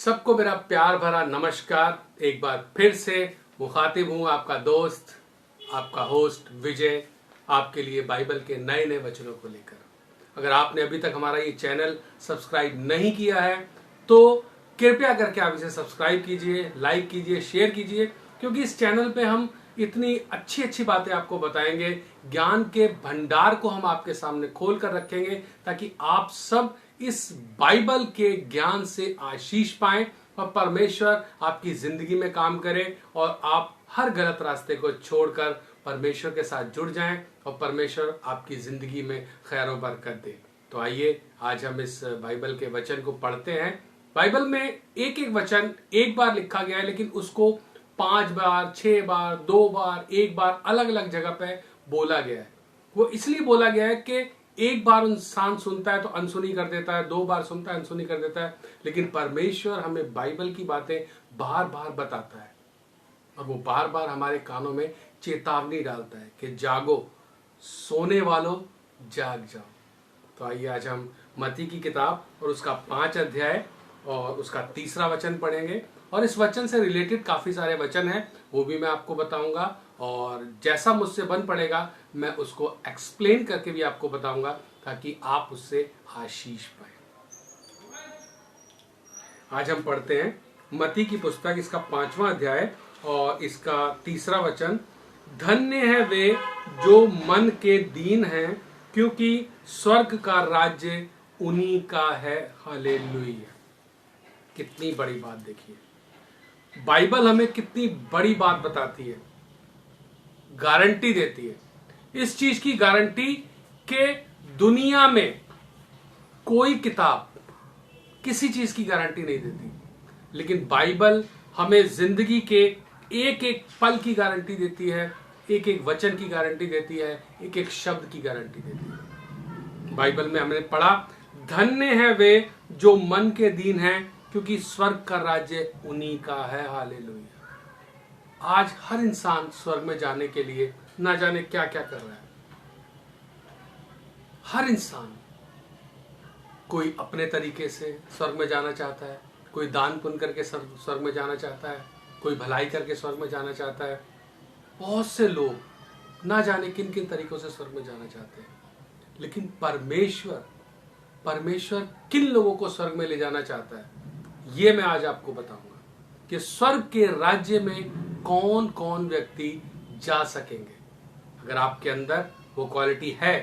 सबको मेरा प्यार भरा नमस्कार। एक बार फिर से मुखातिब हूं आपका दोस्त, आपका होस्ट विजय, आपके लिए बाइबल के नए नए वचनों को लेकर। अगर आपने अभी तक हमारा ये चैनल सब्सक्राइब नहीं किया है तो कृपया करके आप इसे सब्सक्राइब कीजिए, लाइक कीजिए, शेयर कीजिए, क्योंकि इस चैनल पे हम इतनी अच्छी अच्छी बातें आपको बताएंगे। ज्ञान के भंडार को हम आपके सामने खोल कर रखेंगे ताकि आप सब इस बाइबल के ज्ञान से आशीष पाएं और परमेश्वर आपकी जिंदगी में काम करे और आप हर गलत रास्ते को छोड़कर परमेश्वर के साथ जुड़ जाएं और परमेश्वर आपकी जिंदगी में खैर और बरकत दे। तो आइए आज हम इस बाइबल के वचन को पढ़ते हैं। बाइबल में एक एक वचन एक बार लिखा गया है, लेकिन उसको 5 बार, 6 बार, 2 बार, 1 बार अलग अलग जगह पे बोला गया है। वो इसलिए बोला गया है कि एक बार इंसान सुनता है तो अनसुनी कर देता है, 2 बार सुनता है अनसुनी कर देता है, लेकिन परमेश्वर हमें बाइबल की बातें बार बार बताता है और वो बार बार हमारे कानों में चेतावनी डालता है कि जागो, सोने वालों जाग जाओ। तो आइए आज हम मत्ती की किताब और उसका 5 अध्याय और उसका 3रा वचन पढ़ेंगे और इस वचन से रिलेटेड काफी सारे वचन हैं, वो भी मैं आपको बताऊंगा और जैसा मुझसे बन पड़ेगा मैं उसको एक्सप्लेन करके भी आपको बताऊंगा ताकि आप उससे आशीष पाए। आज हम पढ़ते हैं मत्ती की पुस्तक, इसका 5वां अध्याय और इसका 3रा वचन। धन्य है वे जो मन के दीन हैं, क्योंकि स्वर्ग का राज्य उन्हीं का है। हालेलुया। कितनी बड़ी बात देखिए, बाइबल हमें कितनी बड़ी बात बताती है, गारंटी देती है। इस चीज की गारंटी कि दुनिया में कोई किताब किसी चीज की गारंटी नहीं देती, लेकिन बाइबल हमें जिंदगी के एक एक पल की गारंटी देती है, एक एक वचन की गारंटी देती है, एक एक शब्द की गारंटी देती है। बाइबल में हमने पढ़ा, धन्य है वे जो मन के दीन हैं, क्योंकि स्वर्ग का राज्य उन्हीं का है। हालेलुया। आज हर इंसान स्वर्ग में जाने के लिए ना जाने क्या क्या कर रहा है। हर इंसान कोई अपने तरीके से स्वर्ग में जाना चाहता है, कोई दान पुण्य करके स्वर्ग में जाना चाहता है, कोई भलाई करके स्वर्ग में जाना चाहता है। बहुत से लोग ना जाने किन किन तरीकों से स्वर्ग में जाना चाहते हैं, लेकिन परमेश्वर किन लोगों को स्वर्ग में ले जाना चाहता है ये मैं आज आपको बताऊंगा कि स्वर्ग के राज्य में कौन कौन व्यक्ति जा सकेंगे। अगर आपके अंदर वो क्वालिटी है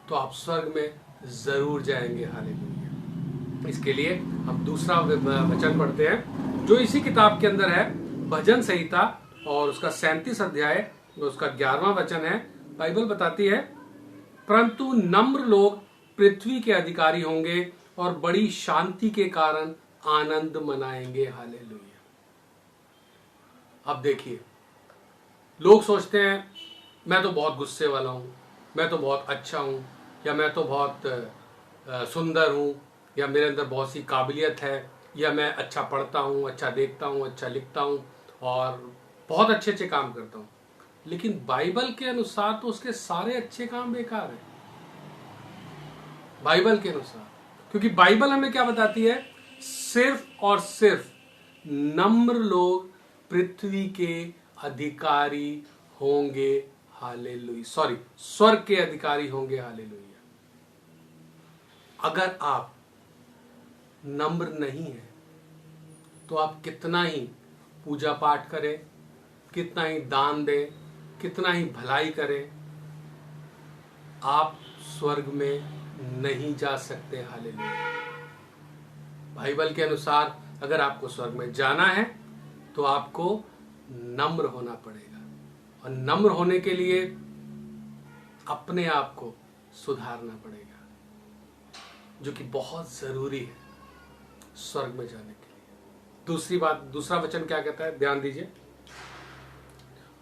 तो आप स्वर्ग में जरूर जाएंगे। हालेलुया। इसके लिए हम दूसरा वचन पढ़ते हैं जो इसी किताब के अंदर है, भजन संहिता और उसका 37 अध्याय उसका 11वां वचन है। बाइबल बताती है, परंतु नम्र लोग पृथ्वी के अधिकारी होंगे और बड़ी शांति के कारण आनंद मनाएंगे। हालेलुया। अब देखिए, लोग सोचते हैं मैं तो बहुत गुस्से वाला हूं, मैं तो बहुत अच्छा हूं, या मैं तो बहुत सुंदर हूं, या मेरे अंदर बहुत सी काबिलियत है, या मैं अच्छा पढ़ता हूं, अच्छा देखता हूं, अच्छा लिखता हूं और बहुत अच्छे अच्छे काम करता हूं। लेकिन बाइबल के अनुसार तो उसके सारे अच्छे काम बेकार हैं। बाइबल के अनुसार, क्योंकि बाइबल हमें क्या बताती है, सिर्फ और सिर्फ नम्र लोग पृथ्वी के अधिकारी होंगे। हालेलुया। स्वर्ग के अधिकारी होंगे। हालेलुया। अगर आप नम्र नहीं हैं तो आप कितना ही पूजा पाठ करें, कितना ही दान दें, कितना ही भलाई करें, आप स्वर्ग में नहीं जा सकते। हालेलुया। बाइबल के अनुसार अगर आपको स्वर्ग में जाना है तो आपको नम्र होना पड़ेगा और नम्र होने के लिए अपने आप को सुधारना पड़ेगा, जो कि बहुत जरूरी है स्वर्ग में जाने के लिए। दूसरा वचन क्या कहता है, ध्यान दीजिए।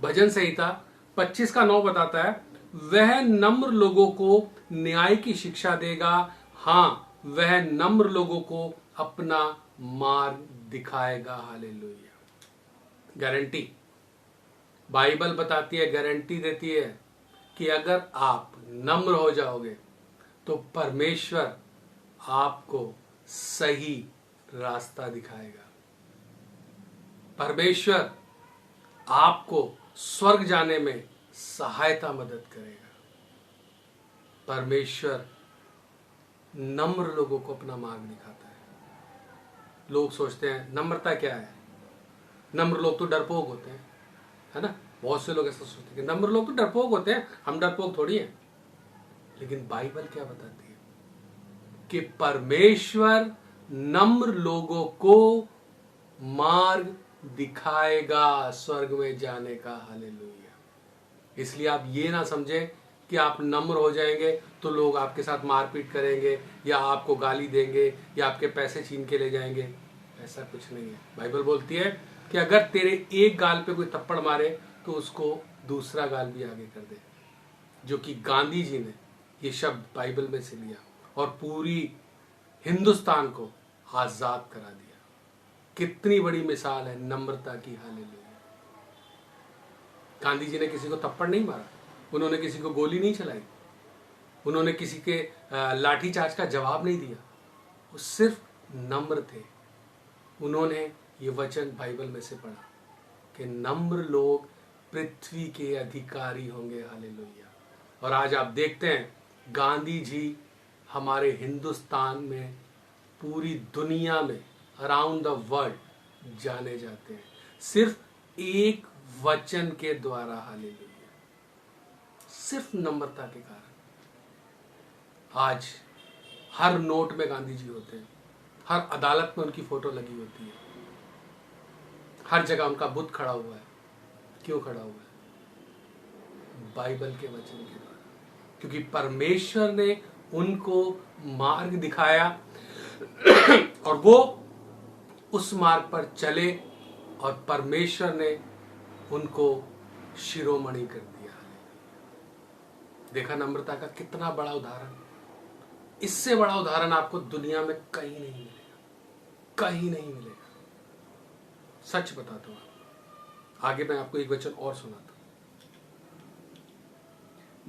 भजन संहिता 25 का 9 बताता है, वह नम्र लोगों को न्याय की शिक्षा देगा, हाँ वह नम्र लोगों को अपना मार्ग दिखाएगा। हालेलुया। गारंटी बाइबल बताती है, गारंटी देती है कि अगर आप नम्र हो जाओगे तो परमेश्वर आपको सही रास्ता दिखाएगा। परमेश्वर आपको स्वर्ग जाने में सहायता मदद करेगा। परमेश्वर नम्र लोगों को अपना मार्ग दिखाता है। लोग सोचते हैं नम्रता क्या है, नम्र लोग तो डरपोक होते हैं, है ना। बहुत से लोग ऐसा सोचते हैं कि नम्र लोग तो डरपोक होते हैं, हम डरपोक थोड़ी हैं। लेकिन बाइबल क्या बताती है कि परमेश्वर नम्र लोगों को मार्ग दिखाएगा स्वर्ग में जाने का। हालेलुया। इसलिए आप ये ना समझे कि आप नम्र हो जाएंगे तो लोग आपके साथ मारपीट करेंगे या आपको गाली देंगे या आपके पैसे छीन के ले जाएंगे। ऐसा कुछ नहीं है। बाइबल बोलती है कि अगर तेरे एक गाल पे कोई थप्पड़ मारे तो उसको दूसरा गाल भी आगे कर दे। जो कि गांधी जी ने ये शब्द बाइबल में से लिया और पूरी हिंदुस्तान को आजाद करा दिया। कितनी बड़ी मिसाल है नम्रता की। हालेलुया। गांधी जी ने किसी को थप्पड़ नहीं मारा, उन्होंने किसी को गोली नहीं चलाई, उन्होंने किसी के लाठीचार्ज का जवाब नहीं दिया। वो सिर्फ नम्र थे। उन्होंने ये वचन बाइबल में से पढ़ा कि नम्र लोग पृथ्वी के अधिकारी होंगे। हालेलुया। और आज आप देखते हैं गांधी जी हमारे हिंदुस्तान में, पूरी दुनिया में, अराउंड द वर्ल्ड जाने जाते हैं सिर्फ एक वचन के द्वारा। हालेलुया। सिर्फ नम्रता के कारण आज हर नोट में गांधी जी होते हैं, हर अदालत में उनकी फोटो लगी होती है, हर जगह उनका बुत खड़ा हुआ है। क्यों खड़ा हुआ है? बाइबल के वचन के द्वारा। क्योंकि परमेश्वर ने उनको मार्ग दिखाया और वो उस मार्ग पर चले और परमेश्वर ने उनको शिरोमणि कर दिया। देखा नम्रता का कितना बड़ा उदाहरण। इससे बड़ा उदाहरण आपको दुनिया में कहीं नहीं मिलेगा, कहीं नहीं मिलेगा। सच बताता हूं। आगे मैं आपको एक वचन और सुनाता हूं।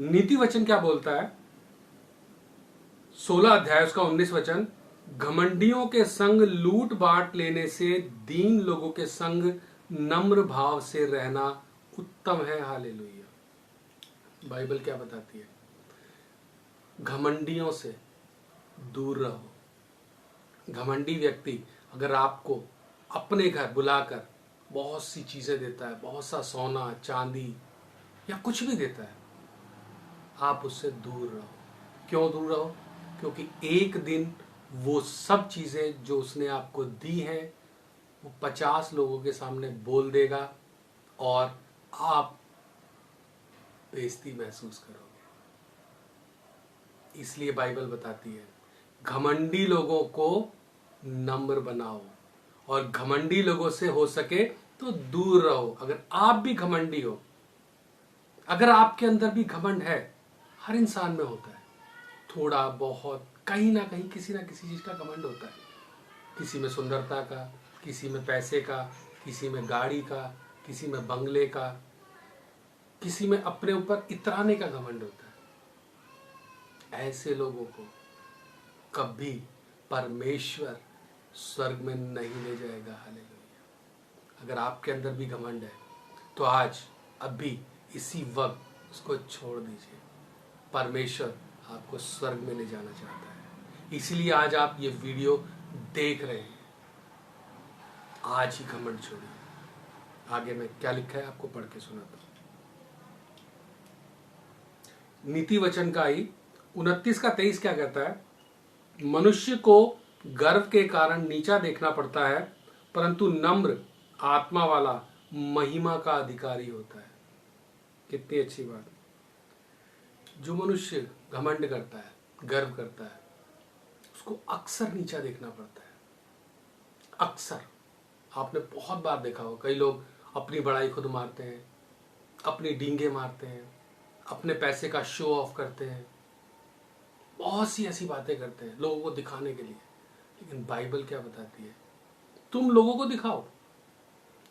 नीति वचन क्या बोलता है? 16 अध्याय उसका 19 वचन, घमंडियों के संग लूट बांट लेने से दीन लोगों के संग नम्र भाव से रहना उत्तम है। हालेलुया। बाइबल क्या बताती है? घमंडियों से दूर रहो। घमंडी व्यक्ति अगर आपको अपने घर बुलाकर बहुत सी चीजें देता है, बहुत सा सोना चांदी या कुछ भी देता है, आप उससे दूर रहो। क्यों दूर रहो? क्योंकि एक दिन वो सब चीजें जो उसने आपको दी हैं वो 50 लोगों के सामने बोल देगा और आप बेइज्जती महसूस करोगे। इसलिए बाइबल बताती है घमंडी लोगों को नम्र बनाओ और घमंडी लोगों से हो सके तो दूर रहो। अगर आप भी घमंडी हो, अगर आपके अंदर भी घमंड है, हर इंसान में होता है, थोड़ा बहुत कहीं ना कहीं किसी ना किसी चीज का घमंड होता है। किसी में सुंदरता का, किसी में पैसे का, किसी में गाड़ी का, किसी में बंगले का, किसी में अपने ऊपर इतराने का घमंड होता है। ऐसे लोगों को कभी परमेश्वर स्वर्ग में नहीं ले जाएगा। हालेलुया। अगर आपके अंदर भी घमंड है तो आज अभी इसी वक्त उसको छोड़ दीजिए। परमेश्वर आपको स्वर्ग में ले जाना चाहता है। इसीलिए आज आप ये वीडियो देख रहे हैं। आज ही घमंड छोड़िए। आगे में क्या लिखा है आपको पढ़ के सुनाता हूं। नीति वचन का ही 29 का 23 क्या कहता है? मनुष्य को गर्व के कारण नीचा देखना पड़ता है, परंतु नम्र आत्मा वाला महिमा का अधिकारी होता है। कितनी अच्छी बात। जो मनुष्य घमंड करता है, गर्व करता है, उसको अक्सर नीचा देखना पड़ता है। अक्सर आपने बहुत बार देखा हो, कई लोग अपनी बड़ाई खुद मारते हैं, अपनी डींगे मारते हैं, अपने पैसे का शो ऑफ करते हैं, बहुत सी ऐसी बातें करते हैं लोगों को दिखाने के लिए। लेकिन बाइबल क्या बताती है? तुम लोगों को दिखाओ,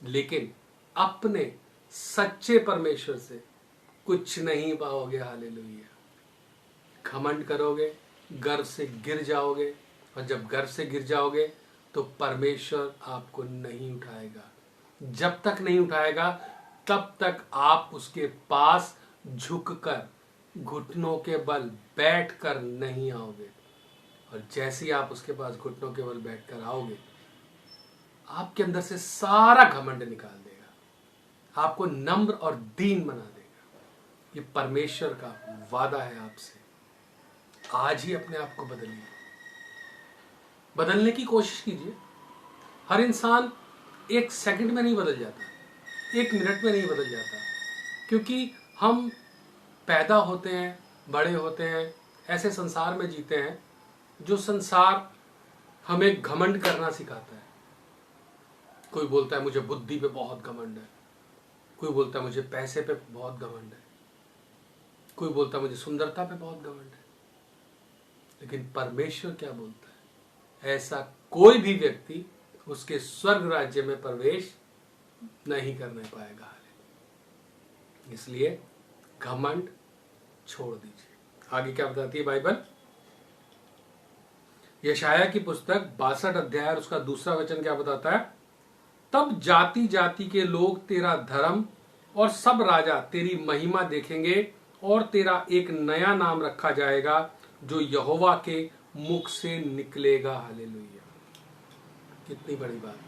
लेकिन अपने सच्चे परमेश्वर से कुछ नहीं पाओगे। हालेलुया। घमंड करोगे, गर्व से गिर जाओगे, और जब गर्व से गिर जाओगे तो परमेश्वर आपको नहीं उठाएगा। जब तक नहीं उठाएगा तब तक आप उसके पास झुककर घुटनों के बल बैठकर नहीं आओगे। और जैसे ही आप उसके पास घुटनों के बल बैठकर आओगे, आपके अंदर से सारा घमंड निकाल देगा, आपको नम्र और दीन बना देगा। ये परमेश्वर का वादा है आपसे। आज ही अपने आप को बदलिए, बदलने की कोशिश कीजिए। हर इंसान एक सेकंड में नहीं बदल जाता, एक मिनट में नहीं बदल जाता, क्योंकि हम पैदा होते हैं, बड़े होते हैं, ऐसे संसार में जीते हैं जो संसार हमें घमंड करना सिखाता है। कोई बोलता है मुझे बुद्धि पे बहुत घमंड है, कोई बोलता है मुझे पैसे पे बहुत घमंड है, कोई बोलता है मुझे सुंदरता पे बहुत घमंड है। लेकिन परमेश्वर क्या बोलता है? ऐसा कोई भी व्यक्ति उसके स्वर्ग राज्य में प्रवेश नहीं करने पाएगा। इसलिए घमंड छोड़ दीजिए। आगे क्या बताती है बाइबल? यशाया की पुस्तक 62 अध्याय और उसका दूसरा वचन क्या बताता है? तब जाति जाति के लोग तेरा धर्म और सब राजा तेरी महिमा देखेंगे, और तेरा एक नया नाम रखा जाएगा जो यहोवा के मुख से निकलेगा। हालेलुया! कितनी बड़ी बात।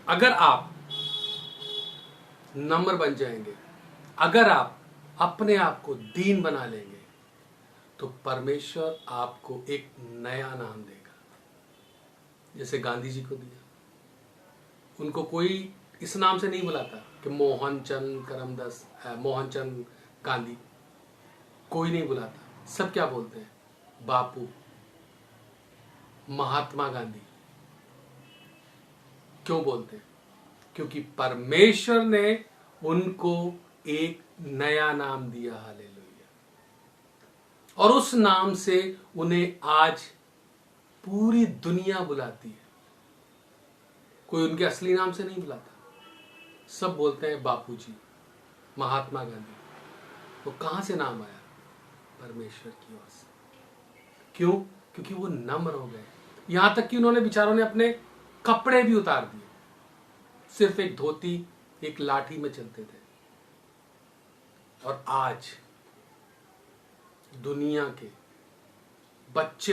अगर आप नम्र बन जाएंगे, अगर आप अपने आप को दीन बना लेंगे, तो परमेश्वर आपको एक नया नाम देगा। जैसे गांधी जी को दिया, उनको कोई इस नाम से नहीं बुलाता कि मोहनचंद करमदास, मोहनचंद गांधी, कोई नहीं बुलाता। सब क्या बोलते हैं? बापू, महात्मा गांधी। क्यों बोलते हैं? क्योंकि परमेश्वर ने उनको एक नया नाम दिया। हालेलुया! और उस नाम से उन्हें आज पूरी दुनिया बुलाती है। कोई उनके असली नाम से नहीं बुलाता, सब बोलते हैं बापूजी, महात्मा गांधी। वो कहां से नाम आया? परमेश्वर की ओर से। क्यों? क्योंकि वो नम्र हो गए। यहां तक कि उन्होंने बेचारों ने अपने कपड़े भी उतार दिए, सिर्फ एक धोती, एक लाठी में चलते थे। और आज दुनिया के बच्चे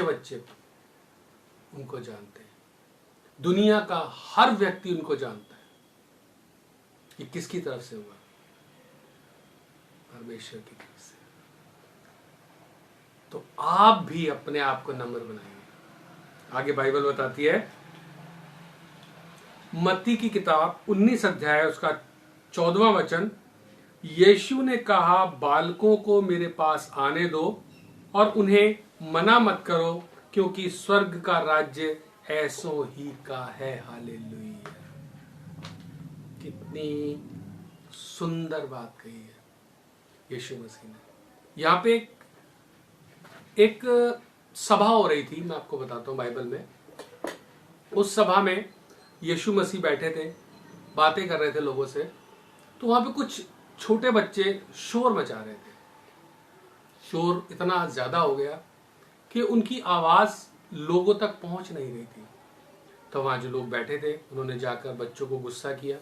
उनको जानते हैं, दुनिया का हर व्यक्ति उनको जानता है। ये किसकी तरफ से हुआ? परमेश्वर की तरफ से। तो आप भी अपने आप को नम्र बनाइए। आगे बाइबल बताती है, मत्ती की किताब 19 अध्याय उसका 14वां वचन, यीशु ने कहा, बालकों को मेरे पास आने दो और उन्हें मना मत करो, क्योंकि स्वर्ग का राज्य ऐसों ही का है। हालेलुया! कितनी सुंदर बात कही है यीशु मसीह ने। यहाँ पे एक सभा हो रही थी, मैं आपको बताता हूँ बाइबल में। उस सभा में यीशु मसीह बैठे थे, बातें कर रहे थे लोगों से। तो वहां पे कुछ छोटे बच्चे शोर मचा रहे थे। शोर इतना ज्यादा हो गया कि उनकी आवाज लोगों तक पहुंच नहीं रही थी। तो वहां जो लोग बैठे थे, उन्होंने जाकर बच्चों को गुस्सा किया,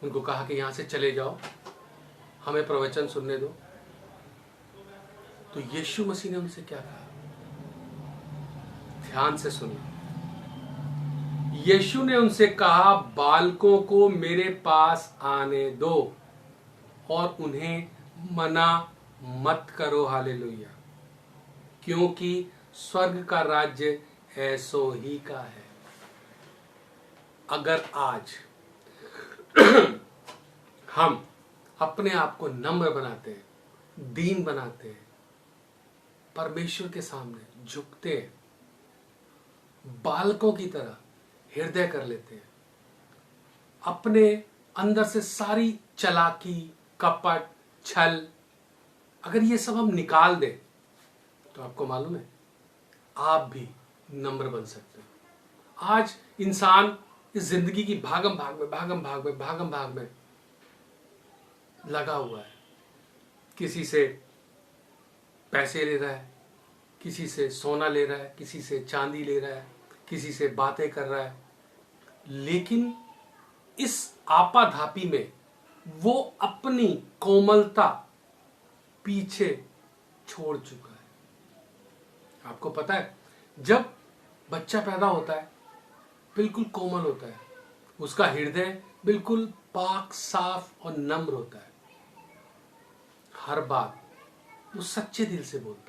उनको कहा कि यहां से चले जाओ, हमें प्रवचन सुनने दो। तो यीशु मसीह ने उनसे क्या कहा? ध्यान से सुनिए। यीशु ने उनसे कहा, बालकों को मेरे पास आने दो और उन्हें मना मत करो। हालेलुया! क्योंकि स्वर्ग का राज्य ऐसो ही का है। अगर आज हम अपने आप को नम्र बनाते हैं, दीन बनाते हैं, परमेश्वर के सामने झुकते हैं, बालकों की तरह हृदय कर लेते हैं, अपने अंदर से सारी चालाकी, कपट, छल, अगर ये सब हम निकाल दें, तो आपको मालूम है आप भी नम्र बन सकते हैं। आज इंसान इस जिंदगी की भागम भाग में लगा हुआ है। किसी से पैसे ले रहा है, किसी से सोना ले रहा है, किसी से चांदी ले रहा है, किसी से बातें कर रहा है, लेकिन इस आपाधापी में वो अपनी कोमलता पीछे छोड़ चुका है। आपको पता है, जब बच्चा पैदा होता है बिल्कुल कोमल होता है, उसका हृदय बिल्कुल पाक साफ और नम्र होता है, हर बात वो सच्चे दिल से बोलता है।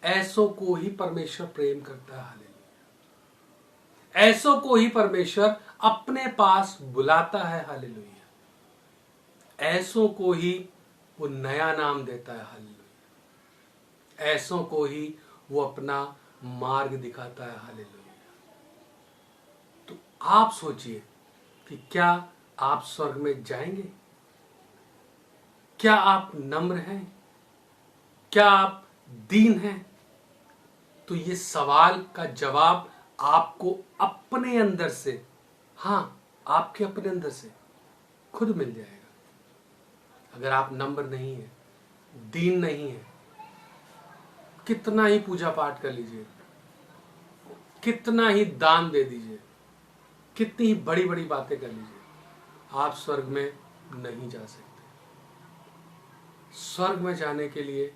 ऐसों को ही परमेश्वर प्रेम करता है। हालेलुया। ऐसों को ही परमेश्वर अपने पास बुलाता है। हालेलुया। ऐसों को ही वो नया नाम देता है। हालेलुया। ऐसों को ही वो अपना मार्ग दिखाता है। हालेलुया। तो आप सोचिए कि क्या आप स्वर्ग में जाएंगे? क्या आप नम्र हैं? क्या आप दीन हैं? तो ये सवाल का जवाब आपको अपने अंदर से, आपके अपने अंदर से खुद मिल जाएगा। अगर आप नम्र नहीं है, दीन नहीं है, कितना ही पूजा पाठ कर लीजिए, कितना ही दान दे दीजिए, कितनी ही बड़ी बड़ी बातें कर लीजिए, आप स्वर्ग में नहीं जा सकते। स्वर्ग में जाने के लिए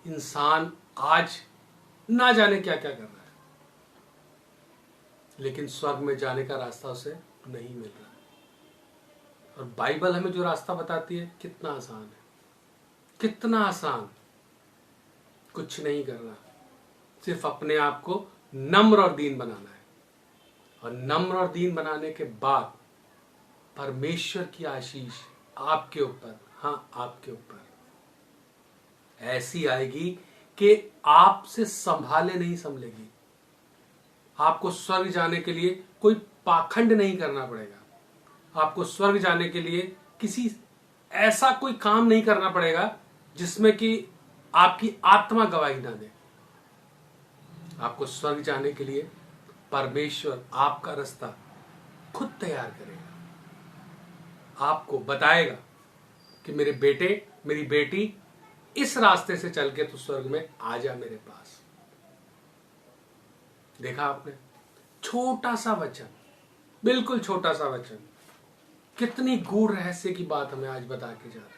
इंसान आज ना जाने क्या क्या कर रहा है, लेकिन स्वर्ग में जाने का रास्ता उसे नहीं मिल रहा है। और बाइबल हमें जो रास्ता बताती है कितना आसान है, कितना आसान। कुछ नहीं करना, सिर्फ अपने आप को नम्र और दीन बनाना है, और नम्र और दीन बनाने के बाद परमेश्वर की आशीष आपके ऊपर, आपके ऊपर ऐसी आएगी कि आपसे संभाले नहीं संभलेगी। आपको स्वर्ग जाने के लिए कोई पाखंड नहीं करना पड़ेगा। आपको स्वर्ग जाने के लिए किसी ऐसा कोई काम नहीं करना पड़ेगा जिसमें कि आपकी आत्मा गवाही ना दे। आपको स्वर्ग जाने के लिए परमेश्वर आपका रास्ता खुद तैयार करेगा। आपको बताएगा कि मेरे बेटे, मेरी बेटी, इस रास्ते से चल के तू स्वर्ग में आ जा मेरे पास। देखा आपने, छोटा सा वचन, बिल्कुल छोटा सा वचन, कितनी गूढ़ रहस्य की बात हमें आज बता के जा रहा है।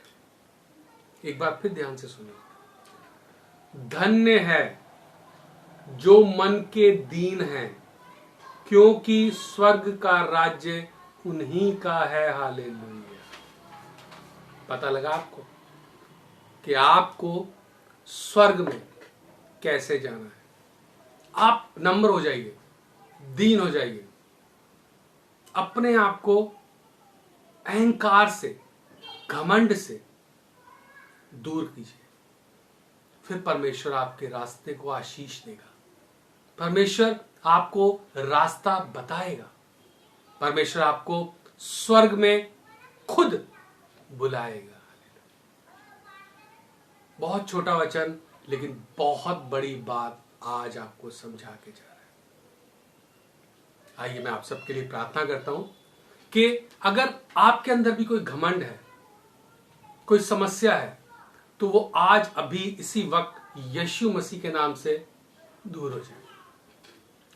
एक बार फिर ध्यान से सुनिए। धन्य है जो मन के दीन हैं, क्योंकि स्वर्ग का राज्य उन्हीं का है। हालेलुया। पता लगा आपको कि आपको स्वर्ग में कैसे जाना है। आप नम्र हो जाइए, दीन हो जाइए, अपने आप को अहंकार से, घमंड से दूर कीजिए, फिर परमेश्वर आपके रास्ते को आशीष देगा। परमेश्वर आपको रास्ता बताएगा। परमेश्वर आपको स्वर्ग में खुद बुलाएगा। बहुत छोटा वचन, लेकिन बहुत बड़ी बात आज आपको समझा के जा रहा है। आइए मैं आप सबके लिए प्रार्थना करता हूं कि अगर आपके अंदर भी कोई घमंड है, कोई समस्या है, तो वो आज अभी इसी वक्त यीशु मसीह के नाम से दूर हो जाए।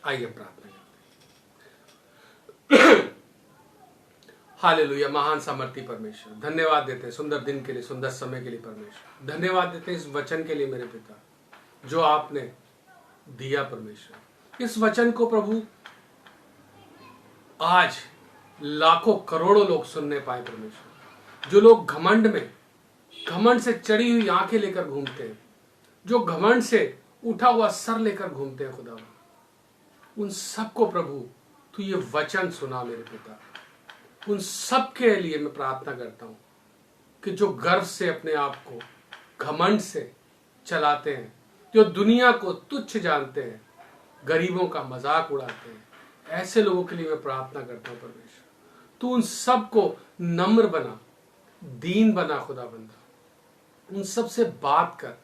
आइए प्रार्थना करते हैं। हालेलुया। महान सामर्थी परमेश्वर, धन्यवाद देते हैं सुंदर दिन के लिए, सुंदर समय के लिए। परमेश्वर धन्यवाद देते हैं इस वचन के लिए मेरे पिता, जो आपने दिया। परमेश्वर इस वचन को प्रभु आज लाखों करोड़ों लोग सुनने पाए। परमेश्वर, जो लोग घमंड से चढ़ी हुई आंखें लेकर घूमते हैं, जो घमंड से उठा हुआ सर लेकर घूमते हैं, खुदा उन सबको प्रभु तू ये वचन सुना मेरे पिता। उन सब के लिए मैं प्रार्थना करता हूं कि जो गर्व से अपने आप को, घमंड से चलाते हैं, जो दुनिया को तुच्छ जानते हैं, गरीबों का मजाक उड़ाते हैं, ऐसे लोगों के लिए मैं प्रार्थना करता हूं परमेश्वर, तू उन सब को नम्र बना, दीन बना। खुदा बंदा उन सब से बात कर।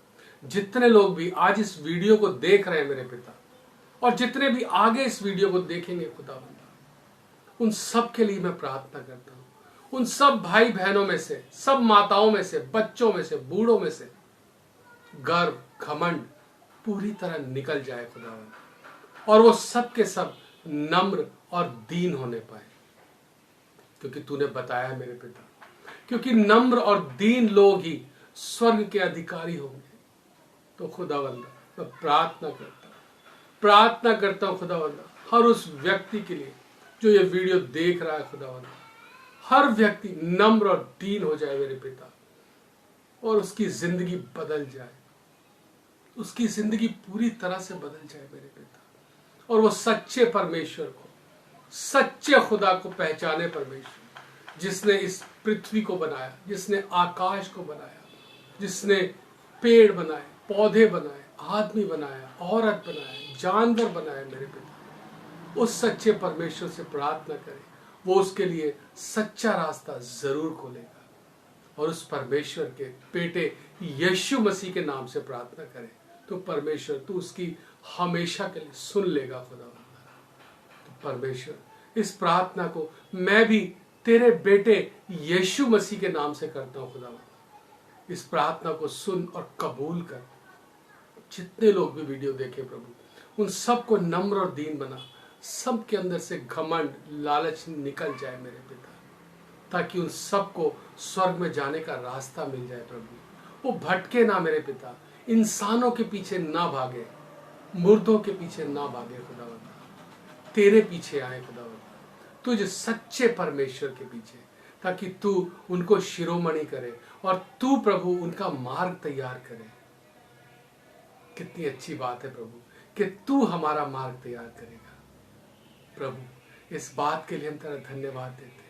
जितने लोग भी आज इस वीडियो को देख रहे हैं मेरे पिता, और जितने भी आगे इस वीडियो को देखेंगे खुदा बंदा, उन सब के लिए मैं प्रार्थना करता हूं। उन सब भाई बहनों में से, सब माताओं में से, बच्चों में से, बूढ़ों में से गर्व, घमंड पूरी तरह निकल जाए खुदा। और वो सब के सब नम्र और दीन होने पाए, क्योंकि तूने बताया मेरे पिता, क्योंकि नम्र और दीन लोग ही स्वर्ग के अधिकारी होंगे। तो खुदावंदा मैं प्रार्थना करता हूं खुदावंदा, हर उस व्यक्ति के लिए जो ये वीडियो देख रहा है खुदावंदा, हर व्यक्ति नम्र और दीन हो जाए मेरे पिता, और उसकी जिंदगी बदल जाए, उसकी जिंदगी पूरी तरह से बदल जाए मेरे पिता, और वो सच्चे परमेश्वर को, सच्चे खुदा को पहचाने, परमेश्वर जिसने इस पृथ्वी को बनाया, जिसने आकाश को बनाया, जिसने पेड़ बनाए, पौधे बनाए, आदमी बनाया, औरत बनाया, जानवर बनाया मेरे पिता, उस सच्चे परमेश्वर से प्रार्थना करें, वो उसके लिए सच्चा रास्ता जरूर खोलेगा। और उस परमेश्वर के बेटे यीशु मसीह के नाम से प्रार्थना करें तो परमेश्वर तू उसकी हमेशा के लिए सुन लेगा खुदा। तो परमेश्वर इस प्रार्थना को मैं भी तेरे बेटे यीशु मसीह के नाम से करता हूं खुदा। इस प्रार्थना को सुन और कबूल कर। जितने लोग भी वीडियो देखे प्रभु, उन सबको नम्र और दीन बना, सबके अंदर से घमंड लालच निकल जाए मेरे पिता, ताकि उन सबको स्वर्ग में जाने का रास्ता मिल जाए प्रभु। वो भटके ना मेरे पिता, इंसानों के पीछे ना भागे, मुर्दों के पीछे ना भागे खुदावंदा, तेरे पीछे आए खुदावंदा, तुझे सच्चे परमेश्वर के पीछे, ताकि तू उनको शिरोमणि करे और तू प्रभु उनका मार्ग तैयार करे। कितनी अच्छी बात है प्रभु कि तू हमारा मार्ग तैयार करेगा प्रभु। इस बात के लिए हम तेरा धन्यवाद देते हैं।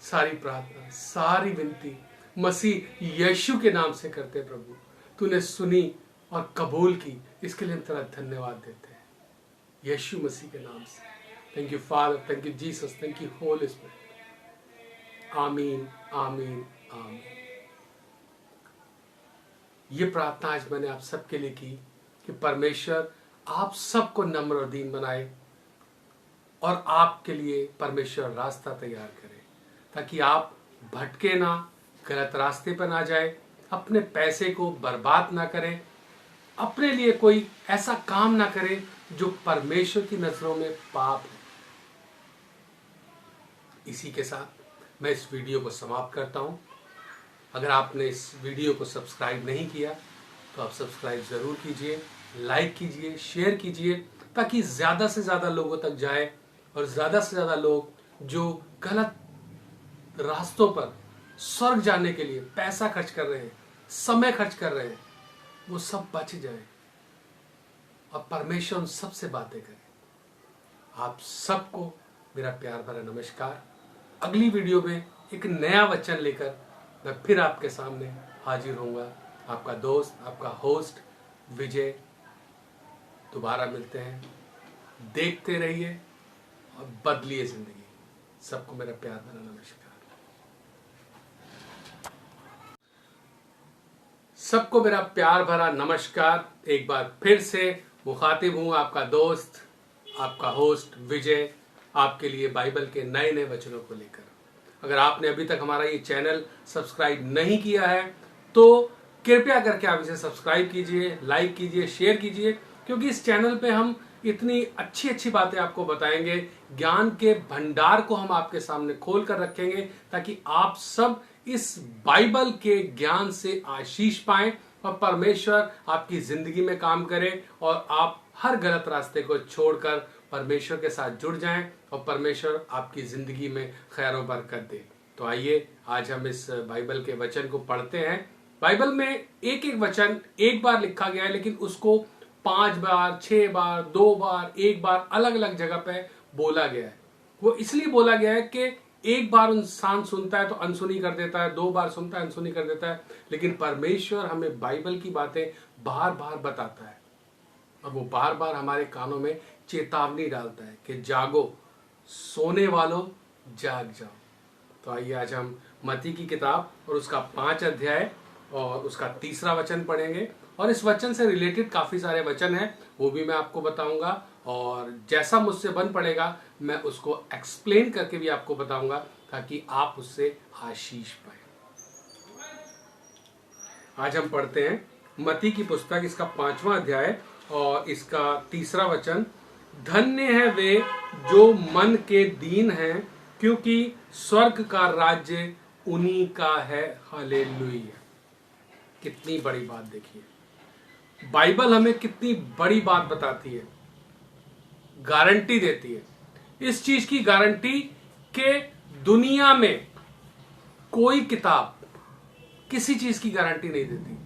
सारी प्रार्थना, सारी विनती मसीह यीशु के नाम से करते प्रभु। तूने सुनी और कबूल की, इसके लिए हम तेरा धन्यवाद देते हैं यीशु मसीह के नाम से। Thank you father, thank you Jesus, thank you Holi spirit. आमीन आमीन आमीन। ये प्रार्थना आज मैंने आप सबके लिए की कि परमेश्वर आप सबको नम्र और दीन बनाए और आपके लिए परमेश्वर रास्ता तैयार करे, ताकि आप भटके ना, गलत रास्ते पर ना जाए, अपने पैसे को बर्बाद ना करें, अपने लिए कोई ऐसा काम ना करें जो परमेश्वर की नजरों में पाप है। इसी के साथ मैं इस वीडियो को समाप्त करता हूं। अगर आपने इस वीडियो को सब्सक्राइब नहीं किया तो आप सब्सक्राइब जरूर कीजिए, लाइक कीजिए, शेयर कीजिए, ताकि ज्यादा से ज्यादा लोगों तक जाए और ज्यादा से ज्यादा लोग जो गलत रास्तों पर स्वर्ग जाने के लिए पैसा खर्च कर रहे हैं, समय खर्च कर रहे हैं, वो सब बच जाए और परमेश्वर उन सबसे बातें करे। आप सबको मेरा प्यार भरा नमस्कार। अगली वीडियो में एक नया वचन लेकर मैं फिर आपके सामने हाजिर होऊंगा। आपका दोस्त, आपका होस्ट विजय। दोबारा मिलते हैं। देखते रहिए और बदलिए जिंदगी। सबको मेरा प्यार भरा नमस्कार। सबको मेरा प्यार भरा नमस्कार। एक बार फिर से मुखातिब हूं आपका दोस्त, आपका होस्ट विजय, आपके लिए बाइबल के नए नए वचनों को लेकर। अगर आपने अभी तक हमारा ये चैनल सब्सक्राइब नहीं किया है तो कृपया करके आप इसे सब्सक्राइब कीजिए, लाइक कीजिए, शेयर कीजिए, क्योंकि इस चैनल पे हम इतनी अच्छी अच्छी बातें आपको बताएंगे। ज्ञान के भंडार को हम आपके सामने खोल कर रखेंगे, ताकि आप सब इस बाइबल के ज्ञान से आशीष पाएं और परमेश्वर आपकी जिंदगी में काम करे और आप हर गलत रास्ते को छोड़कर परमेश्वर के साथ जुड़ जाएं और परमेश्वर आपकी जिंदगी में खैर और बरकत दे। तो आइए आज हम इस बाइबल के वचन को पढ़ते हैं। बाइबल में एक एक वचन एक बार लिखा गया है, लेकिन उसको 5 बार, 6 बार, 2 बार, 1 बार अलग अलग जगह पे बोला गया है। वो इसलिए बोला गया है कि एक बार इंसान सुनता है तो अनसुनी कर देता है, 2 बार सुनता है अनसुनी कर देता है, लेकिन परमेश्वर हमें बाइबल की बातें बार बार बताता है और वो बार बार हमारे कानों में चेतावनी डालता है कि जागो, सोने वालों जाग जाओ। तो आइए आज हम मत्ती की किताब और उसका 5 अध्याय और उसका 3रा वचन पढ़ेंगे, और इस वचन से रिलेटेड काफी सारे वचन हैं, वो भी मैं आपको बताऊंगा, और जैसा मुझसे बन पड़ेगा मैं उसको एक्सप्लेन करके भी आपको बताऊंगा, ताकि आप उससे आशीष पाए। आज हम पढ़ते हैं मत्ती की पुस्तक, इसका 5वां अध्याय और इसका 3रा वचन, धन्य है वे जो मन के दीन हैं, क्योंकि स्वर्ग का राज्य उन्हीं का है। हालेलुया। कितनी बड़ी बात देखिए, बाइबल हमें कितनी बड़ी बात बताती है, गारंटी देती है। इस चीज की गारंटी कि दुनिया में कोई किताब किसी चीज की गारंटी नहीं देती,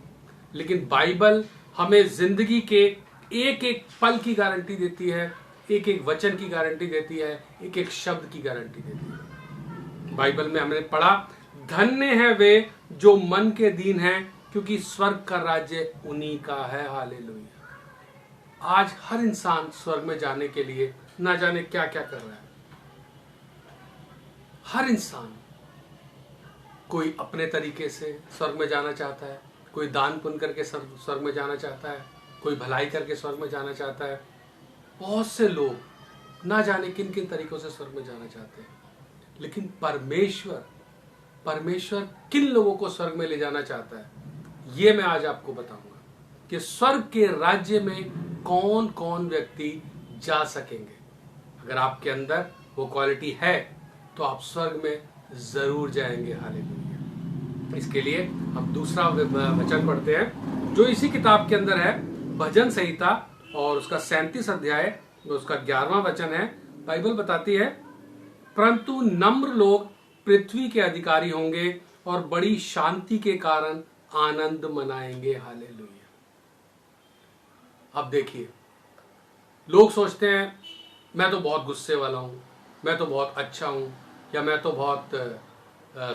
लेकिन बाइबल हमें जिंदगी के एक एक पल की गारंटी देती है, एक एक वचन की गारंटी देती है, एक एक शब्द की गारंटी देती है। बाइबल में हमने पढ़ा, धन्य है वे जो मन के दीन हैं, क्योंकि स्वर्ग का राज्य उन्हीं का है। हालेलुया। आज हर इंसान स्वर्ग में जाने के लिए ना जाने क्या क्या कर रहा है। हर इंसान कोई अपने तरीके से स्वर्ग में जाना चाहता है, कोई दान पुण्य करके स्वर्ग में जाना चाहता है, कोई भलाई करके स्वर्ग में जाना चाहता है। बहुत से लोग ना जाने किन किन तरीकों से स्वर्ग में जाना चाहते हैं, लेकिन परमेश्वर किन लोगों को स्वर्ग में ले जाना चाहता है, ये मैं आज आपको बताऊंगा कि स्वर्ग के राज्य में कौन कौन व्यक्ति जा सकेंगे। अगर आपके अंदर वो क्वालिटी है तो आप स्वर्ग में जरूर जाएंगे। हालेलुया। इसके लिए हम दूसरा वचन पढ़ते हैं जो इसी किताब के अंदर है, भजन संहिता और उसका 37 अध्याय, उसका 11वां वचन है। बाइबल बताती है, परंतु नम्र लोग पृथ्वी के अधिकारी होंगे और बड़ी शांति के कारण आनंद मनाएंगे। हालेलुया। अब देखिए, लोग सोचते हैं मैं तो बहुत गुस्से वाला हूं, मैं तो बहुत अच्छा हूं, या मैं तो बहुत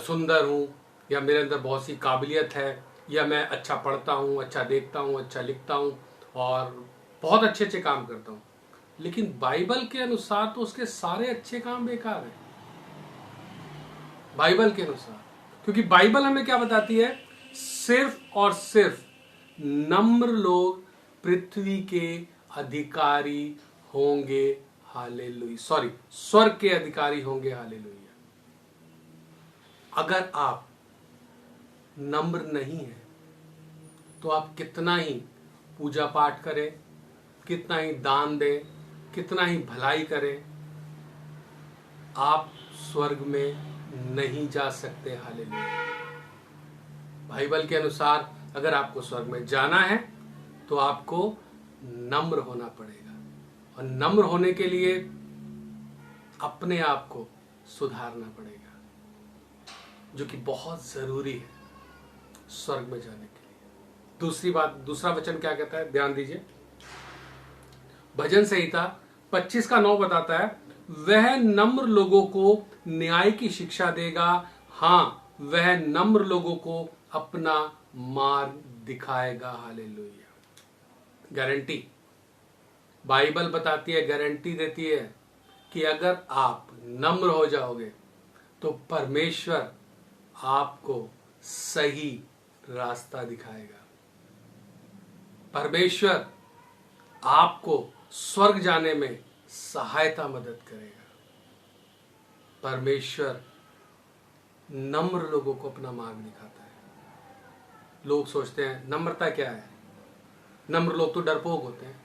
सुंदर हूं, या मेरे अंदर बहुत सी काबिलियत है, या मैं अच्छा पढ़ता हूं, अच्छा देखता हूं, अच्छा लिखता हूं और बहुत अच्छे अच्छे काम करता हूं। लेकिन बाइबल के अनुसार तो उसके सारे अच्छे काम बेकार हैं, बाइबल के अनुसार। क्योंकि बाइबल हमें क्या बताती है, सिर्फ और सिर्फ नम्र लोग पृथ्वी के अधिकारी होंगे। हालेलुया। स्वर्ग के अधिकारी होंगे। हालेलुया। अगर आप नम्र नहीं हैं तो आप कितना ही पूजा पाठ करें, कितना ही दान दें, कितना ही भलाई करें, आप स्वर्ग में नहीं जा सकते। हालेलुया। बाइबल के अनुसार अगर आपको स्वर्ग में जाना है तो आपको नम्र होना पड़ेगा, और नम्र होने के लिए अपने आप को सुधारना पड़ेगा, जो कि बहुत जरूरी है स्वर्ग में जाने के लिए। दूसरी बात, दूसरा वचन क्या कहता है, ध्यान दीजिए। भजन संहिता 25 का 9 बताता है, वह नम्र लोगों को न्याय की शिक्षा देगा, हाँ वह नम्र लोगों को अपना मार्ग दिखाएगा। हालेलुया। गारंटी बाइबल बताती है, गारंटी देती है कि अगर आप नम्र हो जाओगे तो परमेश्वर आपको सही रास्ता दिखाएगा। परमेश्वर आपको स्वर्ग जाने में सहायता मदद करेगा। परमेश्वर नम्र लोगों को अपना मार्ग दिखाता है। लोग सोचते हैं नम्रता क्या है, नम्र लोग तो डरपोक होते हैं,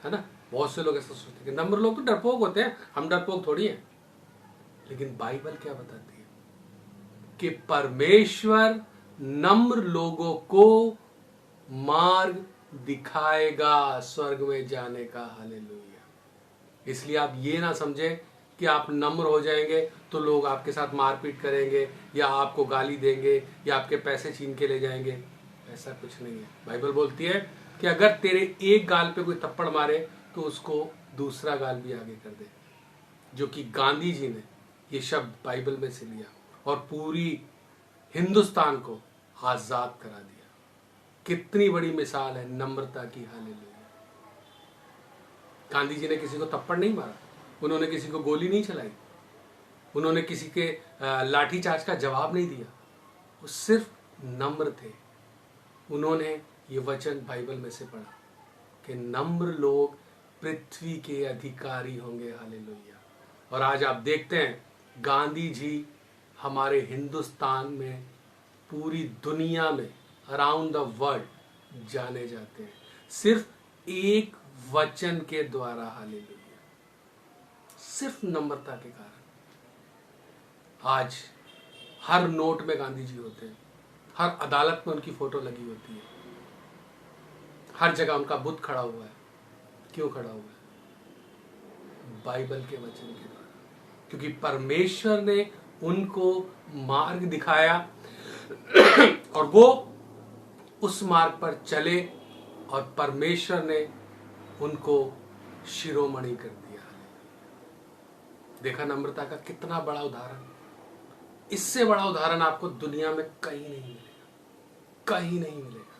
है ना। बहुत से लोग ऐसा सोचते हैं कि नम्र लोग तो डरपोक होते हैं, हम डरपोक थोड़ी हैं। लेकिन बाइबल क्या बताती है कि परमेश्वर नम्र लोगों को मार्ग दिखाएगा स्वर्ग में जाने का। हालेलुया। इसलिए आप ये ना समझे कि आप नम्र हो जाएंगे तो लोग आपके साथ मारपीट करेंगे, या आपको गाली देंगे, या आपके पैसे छीन के ले जाएंगे। ऐसा कुछ नहीं है। बाइबल बोलती है कि अगर तेरे एक गाल पे कोई थप्पड़ मारे तो उसको दूसरा गाल भी आगे कर दे। जो कि गांधी जी ने ये शब्द बाइबल में से लिया और पूरी हिंदुस्तान को आजाद करा दिया। कितनी बड़ी मिसाल है नम्रता की। हालेलुया। गांधी जी ने किसी को थप्पड़ नहीं मारा, उन्होंने किसी को गोली नहीं चलाई, उन्होंने किसी के लाठीचार्ज का जवाब नहीं दिया। वो सिर्फ नम्र थे। उन्होंने ये वचन बाइबल में से पढ़ा कि नम्र लोग पृथ्वी के अधिकारी होंगे। हालेलुया। और आज आप देखते हैं गांधी जी हमारे हिंदुस्तान में, पूरी दुनिया में, अराउंड द वर्ल्ड जाने जाते हैं सिर्फ एक वचन के द्वारा। हालेलुया। सिर्फ नम्रता के कारण। आज हर नोट में गांधी जी होते हैं, हर अदालत में उनकी फोटो लगी होती है, हर जगह उनका बुत खड़ा हुआ है। क्यों खड़ा हुआ है? बाइबल के वचन के द्वारा, क्योंकि परमेश्वर ने उनको मार्ग दिखाया और वो उस मार्ग पर चले और परमेश्वर ने उनको शिरोमणि कर दिया। देखा नम्रता का कितना बड़ा उदाहरण। इससे बड़ा उदाहरण आपको दुनिया में कहीं नहीं मिलेगा, कहीं नहीं मिलेगा।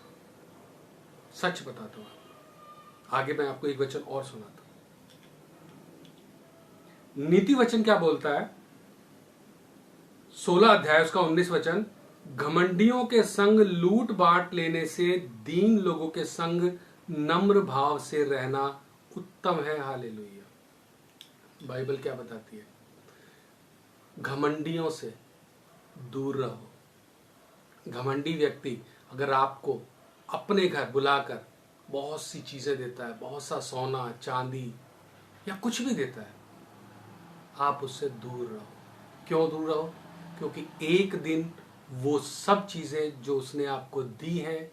सच बताता हूं। आगे मैं आपको एक वचन और सुनाता हूं। नीति वचन क्या बोलता है? 16 अध्याय उसका 19 वचन, घमंडियों के संग लूट बांट लेने से दीन लोगों के संग नम्र भाव से रहना उत्तम है। हालेलुया। बाइबल क्या बताती है? घमंडियों से दूर रहो। घमंडी व्यक्ति अगर आपको अपने घर बुलाकर बहुत सी चीजें देता है, बहुत सा सोना चांदी या कुछ भी देता है, आप उससे दूर रहो। क्यों दूर रहो? क्योंकि एक दिन वो सब चीजें जो उसने आपको दी हैं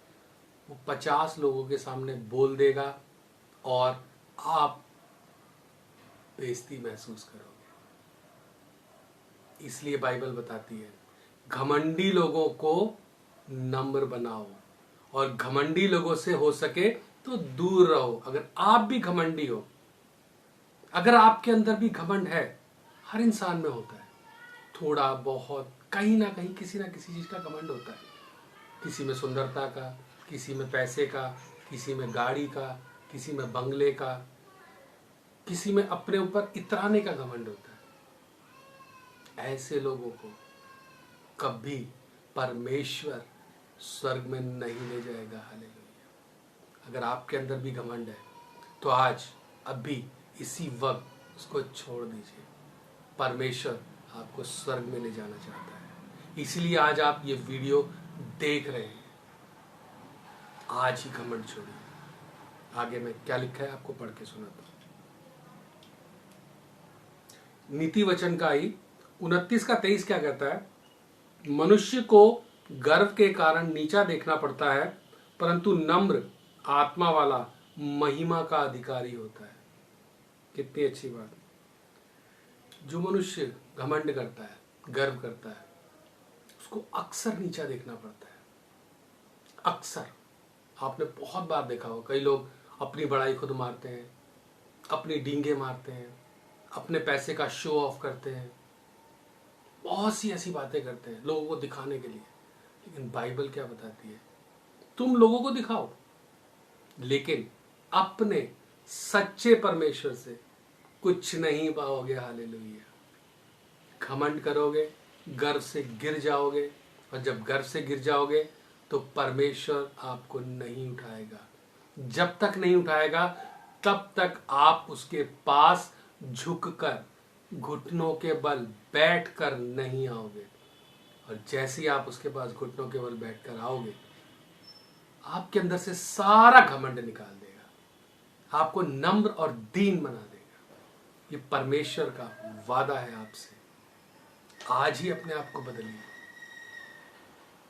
वो 50 लोगों के सामने बोल देगा और आप बेइज्जती महसूस करोगे। इसलिए बाइबल बताती है घमंडी लोगों को नम्र बनाओ और घमंडी लोगों से हो सके तो दूर रहो। अगर आप भी घमंडी हो, अगर आपके अंदर भी घमंड है, हर इंसान में होता है, थोड़ा बहुत कहीं ना कहीं किसी ना किसी चीज का घमंड होता है। किसी में सुंदरता का, किसी में पैसे का, किसी में गाड़ी का, किसी में बंगले का, किसी में अपने ऊपर इतराने का घमंड होता है। ऐसे लोगों को कभी परमेश्वर स्वर्ग में नहीं ले जाएगा। हालेलुया। अगर आपके अंदर भी घमंड है तो आज अभी इसी वक्त उसको छोड़ दीजिए। परमेश्वर आपको स्वर्ग में ले जाना चाहता है, इसलिए आज आप ये वीडियो देख रहे हैं। आज ही घमंड छोड़िए। आगे में क्या लिखा है आपको पढ़ के सुनाता हूं। नीति वचन का ही 29 का 23 क्या कहता है? मनुष्य को गर्व के कारण नीचा देखना पड़ता है, परंतु नम्र आत्मा वाला महिमा का अधिकारी होता है। कितनी अच्छी बात। जो मनुष्य घमंड करता है, गर्व करता है, उसको अक्सर नीचा देखना पड़ता है। अक्सर आपने बहुत बार देखा हो, कई लोग अपनी बड़ाई खुद मारते हैं, अपनी डींगे मारते हैं, अपने पैसे का शो ऑफ करते हैं, बहुत सी ऐसी बातें करते हैं लोगों को दिखाने के लिए। लेकिन बाइबल क्या बताती है? तुम लोगों को दिखाओ, लेकिन अपने सच्चे परमेश्वर से कुछ नहीं पाओगे। हालेलुया। घमंड करोगे, गर्व से गिर जाओगे, और जब गर्व से गिर जाओगे तो परमेश्वर आपको नहीं उठाएगा। जब तक नहीं उठाएगा तब तक आप उसके पास झुककर घुटनों के बल बैठकर नहीं आओगे। और जैसे ही आप उसके पास घुटनों के बल बैठकर आओगे, आपके अंदर से सारा घमंड निकाल देगा, आपको नम्र और दीन बना देगा। ये परमेश्वर का वादा है आपसे। आज ही अपने आप को बदलिए,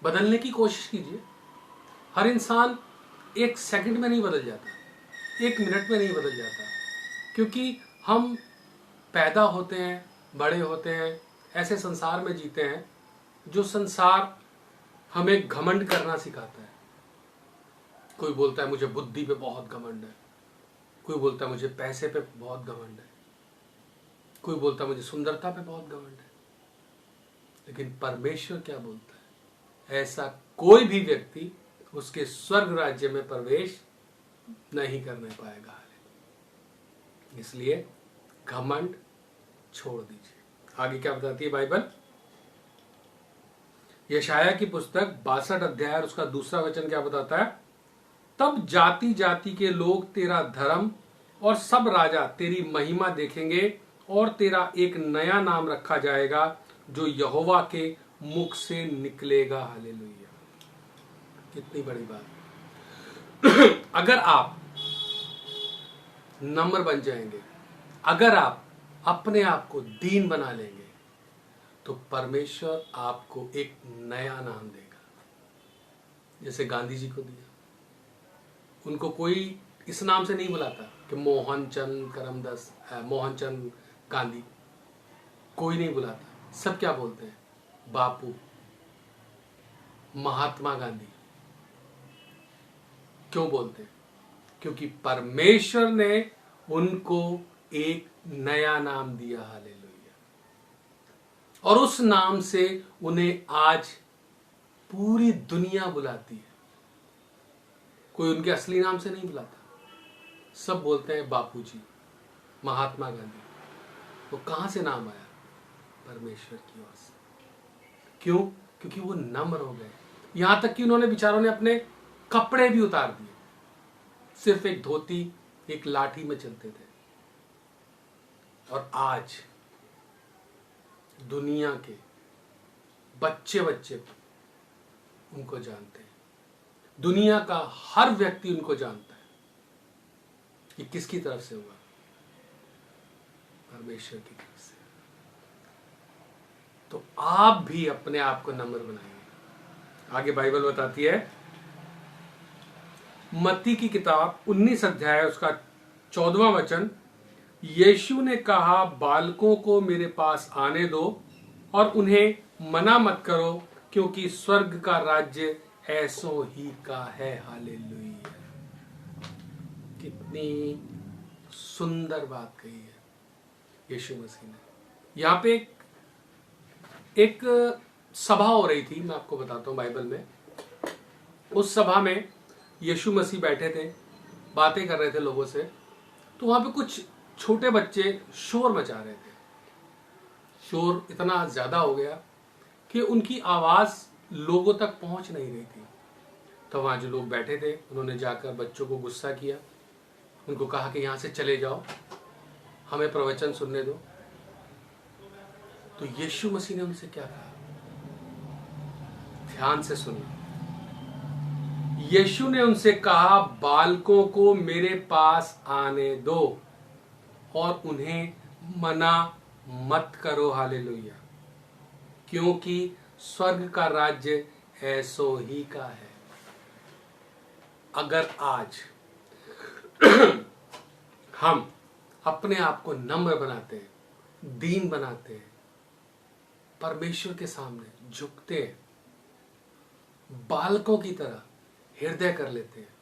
बदलने की कोशिश कीजिए। हर इंसान एक सेकंड में नहीं बदल जाता, एक मिनट में नहीं बदल जाता, क्योंकि हम पैदा होते हैं, बड़े होते हैं, ऐसे संसार में जीते हैं जो संसार हमें घमंड करना सिखाता है। कोई बोलता है मुझे बुद्धि पे बहुत घमंड है, कोई बोलता है मुझे पैसे पे बहुत घमंड है, कोई बोलता है मुझे सुंदरता पे बहुत घमंड है। लेकिन परमेश्वर क्या बोलता है? ऐसा कोई भी व्यक्ति उसके स्वर्ग राज्य में प्रवेश नहीं करने पाएगा। इसलिए घमंड छोड़ दीजिए। आगे क्या बताती है बाइबल? यशाया की पुस्तक 62 अध्याय और उसका दूसरा वचन क्या बताता है? तब जाति जाति के लोग तेरा धर्म और सब राजा तेरी महिमा देखेंगे, और तेरा एक नया नाम रखा जाएगा जो यहोवा के मुख से निकलेगा। हालेलुया। कितनी बड़ी बात। अगर आप नम्र बन जाएंगे, अगर आप अपने आप को दीन बना लेंगे तो परमेश्वर आपको एक नया नाम देगा। जैसे गांधी जी को दिया, उनको कोई इस नाम से नहीं बुलाता कि मोहनचंद करमदास, मोहनचंद गांधी, कोई नहीं बुलाता। सब क्या बोलते हैं? बापू, महात्मा गांधी। क्यों बोलते हैं? क्योंकि परमेश्वर ने उनको एक नया नाम दिया। हालेलुया। और उस नाम से उन्हें आज पूरी दुनिया बुलाती है। कोई उनके असली नाम से नहीं बुलाता। सब बोलते हैं बापूजी, महात्मा गांधी। वो कहां से नाम आया? परमेश्वर की ओर से। क्यों? क्योंकि वो नम्र हो गए। यहां तक कि उन्होंने, बेचारों ने अपने कपड़े भी उतार दिए, सिर्फ एक धोती, एक लाठी में चलते थे। और आज दुनिया के बच्चे उनको जानते हैं। दुनिया का हर व्यक्ति उनको जानता है। ये किसकी तरफ से हुआ? परमेश्वर की तरफ से। तो आप भी अपने आप को नम्र बनाइए। आगे बाइबल बताती है, मत्ती की किताब 19 अध्याय उसका 14वां वचन, यीशु ने कहा, बालकों को मेरे पास आने दो और उन्हें मना मत करो, क्योंकि स्वर्ग का राज्य ऐसो ही का है। हालेलुया। कितनी सुंदर बात कही है यीशु मसीह ने। यहां पे एक सभा हो रही थी, मैं आपको बताता हूं बाइबल में। उस सभा में यीशु मसीह बैठे थे, बातें कर रहे थे लोगों से। तो वहां पे कुछ छोटे बच्चे शोर मचा रहे थे। शोर इतना ज्यादा हो गया कि उनकी आवाज लोगों तक पहुंच नहीं रही थी। तो वहां जो लोग बैठे थे, उन्होंने जाकर बच्चों को गुस्सा किया। उनको कहा कि यहां से चले जाओ, हमें प्रवचन सुनने दो। तो यीशु मसीह ने उनसे क्या कहा? ध्यान से सुनना। यीशु ने उनसे कहा, बालकों को मेरे पास आने दो और उन्हें मना मत करो। हालेलुया। क्योंकि स्वर्ग का राज्य ऐसो ही का है। अगर आज हम अपने आप को नम्र बनाते हैं, दीन बनाते हैं, परमेश्वर के सामने झुकते हैं, बालकों की तरह हृदय कर लेते हैं,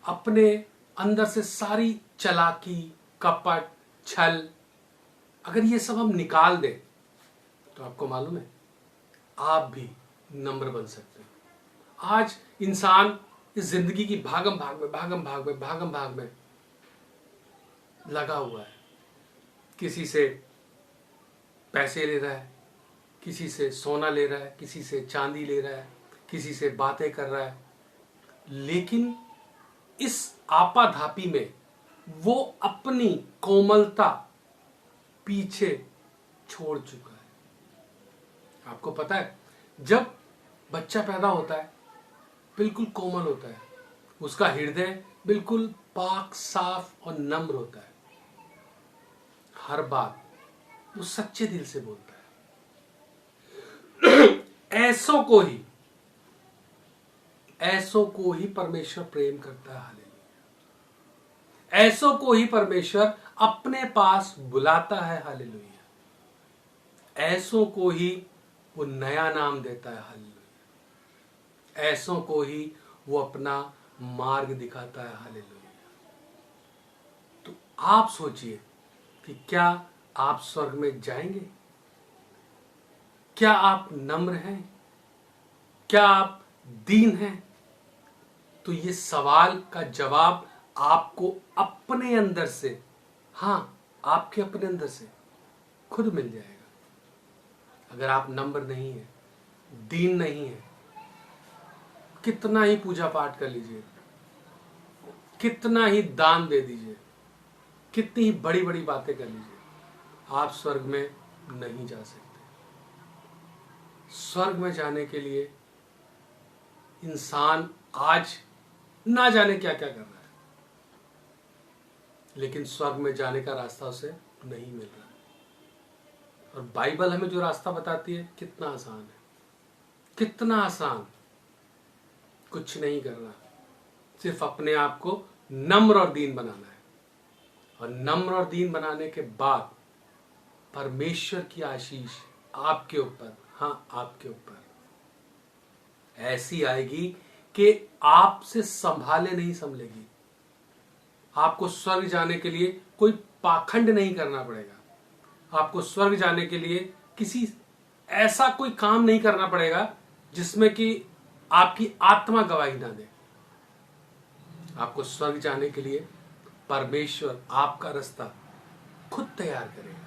अपने अंदर से सारी चालाकी, कपट, छल, अगर ये सब हम निकाल दें, तो आपको मालूम है आप भी नम्र बन सकते हैं। आज इंसान इस जिंदगी की भागम भाग में लगा हुआ है। किसी से पैसे ले रहा है, किसी से सोना ले रहा है, किसी से चांदी ले रहा है, किसी से बातें कर रहा है। लेकिन इस आपाधापी में वो अपनी कोमलता पीछे छोड़ चुका है। आपको पता है, जब बच्चा पैदा होता है बिल्कुल कोमल होता है, उसका हृदय बिल्कुल पाक, साफ और नम्र होता है। हर बात वो सच्चे दिल से बोलता है। ऐसों को ही परमेश्वर प्रेम करता है। हालेलुया। ऐसों को ही परमेश्वर अपने पास बुलाता है। हालेलुया। ऐसों को ही वो नया नाम देता है। हालेलुया। ऐसों को ही वो अपना मार्ग दिखाता है। हालेलुया। तो आप सोचिए कि क्या आप स्वर्ग में जाएंगे? क्या आप नम्र हैं? क्या आप दीन हैं? तो ये सवाल का जवाब आपको अपने अंदर से, हाँ, आपके अपने अंदर से खुद मिल जाएगा। अगर आप नम्र नहीं है, दीन नहीं है, कितना ही पूजा पाठ कर लीजिए, कितना ही दान दे दीजिए, कितनी ही बड़ी बड़ी बातें कर लीजिए, आप स्वर्ग में नहीं जा सकते। स्वर्ग में जाने के लिए इंसान आज ना जाने क्या क्या कर रहा है, लेकिन स्वर्ग में जाने का रास्ता उसे नहीं मिल रहा। और बाइबल हमें जो रास्ता बताती है कितना आसान है, कितना आसान। कुछ नहीं करना, सिर्फ अपने आप को नम्र और दीन बनाना है। और नम्र और दीन बनाने के बाद परमेश्वर की आशीष आपके ऊपर, हाँ आपके ऊपर ऐसी आएगी कि आपसे संभाले नहीं संभलेगी। आपको स्वर्ग जाने के लिए कोई पाखंड नहीं करना पड़ेगा। आपको स्वर्ग जाने के लिए किसी ऐसा कोई काम नहीं करना पड़ेगा जिसमें कि आपकी आत्मा गवाही ना दे। आपको स्वर्ग जाने के लिए परमेश्वर आपका रास्ता खुद तैयार करेगा।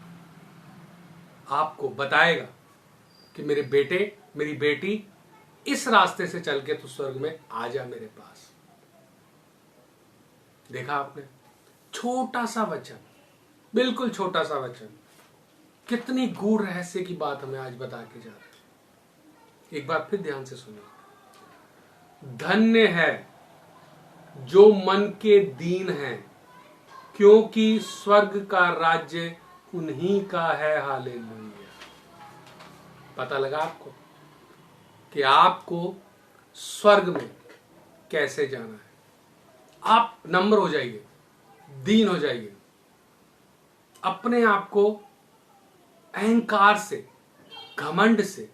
आपको बताएगा कि मेरे बेटे, मेरी बेटी, इस रास्ते से चल के तू स्वर्ग में आ जा मेरे पास। देखा आपने, छोटा सा वचन, बिल्कुल छोटा सा वचन, कितनी गूढ़ रहस्य की बात हमें आज बता के जा रहा है। एक बार फिर ध्यान से सुनिए। धन्य है जो मन के दीन हैं, क्योंकि स्वर्ग का राज्य उन्हीं का है। हालेलुया। पता लगा आपको कि आपको स्वर्ग में कैसे जाना है। आप नम्र हो जाइए, दीन हो जाइए, अपने आप को अहंकार से, घमंड से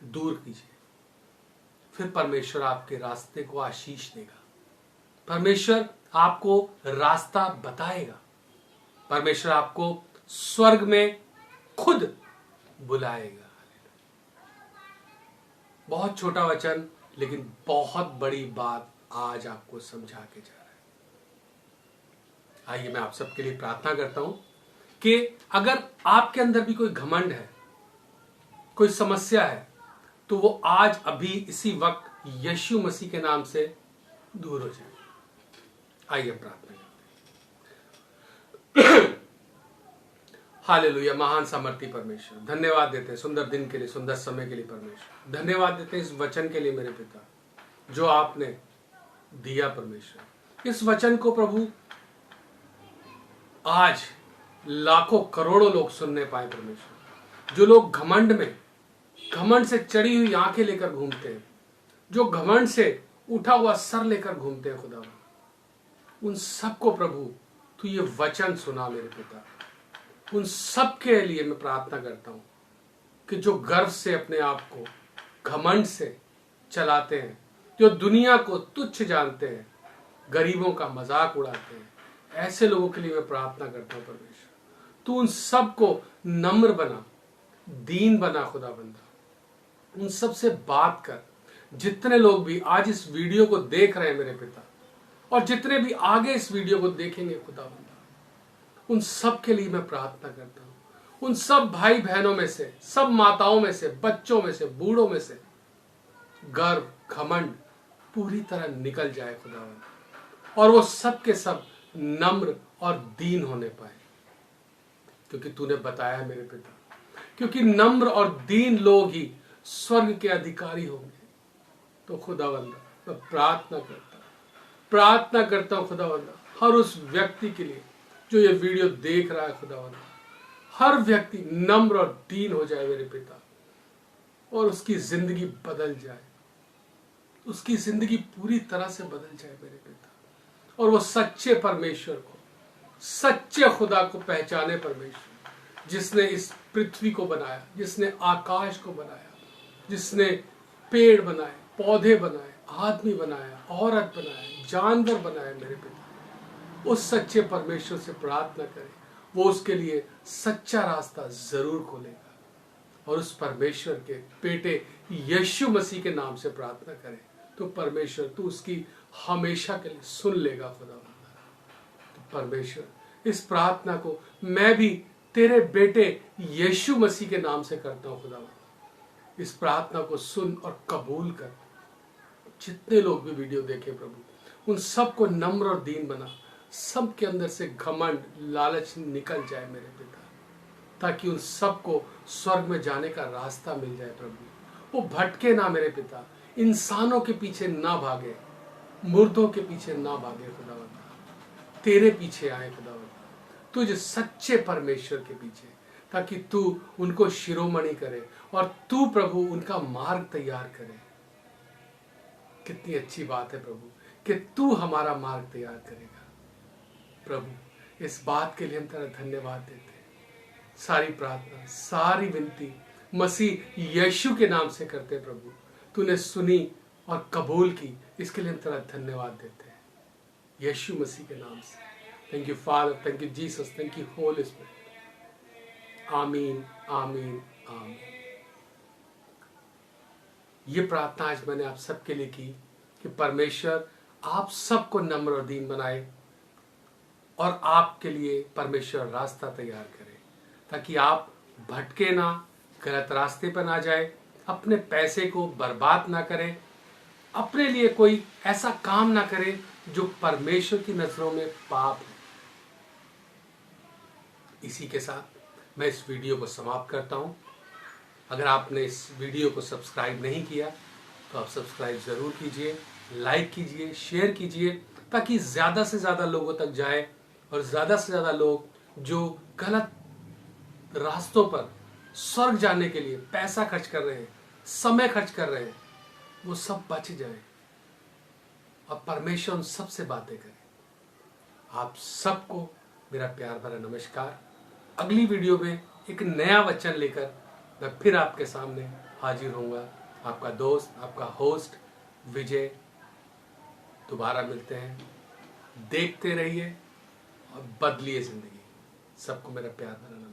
दूर कीजिए। फिर परमेश्वर आपके रास्ते को आशीष देगा। परमेश्वर आपको रास्ता बताएगा। परमेश्वर आपको स्वर्ग में खुद बुलाएगा। बहुत छोटा वचन, लेकिन बहुत बड़ी बात आज आपको समझा के जा रहा है। आइए मैं आप सबके लिए प्रार्थना करता हूं कि अगर आपके अंदर भी कोई घमंड है, कोई समस्या है, तो वो आज अभी इसी वक्त यीशु मसीह के नाम से दूर हो जाए। आइए प्रार्थना करते हैं। हालेलुया। महान सामर्थी परमेश्वर, धन्यवाद देते हैं सुंदर दिन के लिए, सुंदर समय के लिए। परमेश्वर धन्यवाद देते हैं इस वचन के लिए मेरे पिता, जो आपने दिया। परमेश्वर इस वचन को प्रभु आज लाखों करोड़ों लोग सुनने पाए। परमेश्वर, जो लोग घमंड से चढ़ी हुई आंखें लेकर घूमते हैं, जो घमंड से उठा हुआ सर लेकर घूमते हैं, खुदा उन सबको प्रभु तू ये वचन सुना मेरे पिता। उन सब के लिए मैं प्रार्थना करता हूं कि जो गर्व से अपने आप को घमंड से चलाते हैं, जो दुनिया को तुच्छ जानते हैं, गरीबों का मजाक उड़ाते हैं, ऐसे लोगों के लिए मैं प्रार्थना करता हूं परमेश्वर, तू उन सबको नम्र बना, दीन बना। खुदा बंदा उन सब से बात कर। जितने लोग भी आज इस वीडियो को देख रहे हैं मेरे पिता, और जितने भी आगे इस वीडियो को देखेंगे खुदा बंदा, उन सब के लिए मैं प्रार्थना करता हूं। उन सब भाई बहनों में से, सब माताओं में से, बच्चों में से, बूढ़ों में से गर्व, घमंड पूरी तरह निकल जाए खुदावन, और वो सब के सब नम्र और दीन होने पाए, क्योंकि तूने बताया मेरे पिता, क्योंकि नम्र और दीन लोग ही स्वर्ग के अधिकारी होंगे। तो खुदावंदा मैं प्रार्थना करता हूं खुदावंदा, हर उस व्यक्ति के लिए जो ये वीडियो देख रहा है खुदावंदा, हर व्यक्ति नम्र और दीन हो जाए मेरे पिता, और उसकी जिंदगी बदल जाए, उसकी जिंदगी पूरी तरह से बदल जाए मेरे पिता, और वो सच्चे परमेश्वर को, सच्चे खुदा को पहचाने। परमेश्वर जिसने इस पृथ्वी को बनाया, जिसने आकाश को बनाया, जिसने पेड़ बनाए, पौधे बनाए, आदमी बनाया, औरत बनाया, जानवर बनाए मेरे पिता, उस सच्चे परमेश्वर से प्रार्थना करें, वो उसके लिए सच्चा रास्ता जरूर खोलेगा। और उस परमेश्वर के बेटे यीशु मसीह के नाम से प्रार्थना करें तो परमेश्वर तू उसकी हमेशा के लिए सुन लेगा खुदा। तो परमेश्वर इस प्रार्थना को मैं भी तेरे बेटे यीशु मसीह के नाम से करता हूं खुदा। इस प्रार्थना को सुन और कबूल कर। जितने लोग भी वीडियो देखे प्रभु, उन सबको नम्र और दीन बना, सबके अंदर से घमंड, लालच निकल जाए मेरे पिता, ताकि उन सबको स्वर्ग में जाने का रास्ता मिल जाए प्रभु। वो भटके ना मेरे पिता, इंसानों के पीछे ना भागे, मुर्दों के पीछे ना भागे खुदावंदा, तेरे पीछे आए खुदावंदा। तुझ सच्चे परमेश्वर के पीछे, ताकि तू उनको शिरोमणि करे और तू प्रभु उनका मार्ग तैयार करे। कितनी अच्छी बात है प्रभु कि तू हमारा मार्ग तैयार करेगा। प्रभु इस बात के लिए हम तेरा धन्यवाद देते हैं। सारी प्रार्थना, सारी विनती मसीह यीशु के नाम से करते हैं। प्रभु तूने सुनी और कबूल की, इसके लिए हम तेरा धन्यवाद देते हैं यीशु मसीह के नाम से। Thank you father, thank you Jesus, thank you Holi spirit. आमीन आमीन आमीन। ये प्रार्थना आज मैंने आप सबके लिए की कि परमेश्वर आप सबको नम्र और दीन बनाए और आपके लिए परमेश्वर रास्ता तैयार करे, ताकि आप भटके ना, गलत रास्ते पर ना जाए, अपने पैसे को बर्बाद ना करें, अपने लिए कोई ऐसा काम ना करें जो परमेश्वर की नजरों में पाप है। इसी के साथ मैं इस वीडियो को समाप्त करता हूं। अगर आपने इस वीडियो को सब्सक्राइब नहीं किया तो आप सब्सक्राइब जरूर कीजिए, लाइक कीजिए, शेयर कीजिए, ताकि ज्यादा से ज्यादा लोगों तक जाए और ज्यादा से ज्यादा लोग जो गलत रास्तों पर स्वर्ग जाने के लिए पैसा खर्च कर रहे हैं, समय खर्च कर रहे हैं, वो सब बच जाए और परमेश्वर उन सबसे बातें करे। आप सबको मेरा प्यार भरा नमस्कार। अगली वीडियो में एक नया वचन लेकर मैं फिर आपके सामने हाजिर होऊंगा। आपका दोस्त, आपका होस्ट विजय। दोबारा मिलते हैं। देखते रहिए और बदलिए जिंदगी। सबको मेरा प्यार भरा नमस्कार।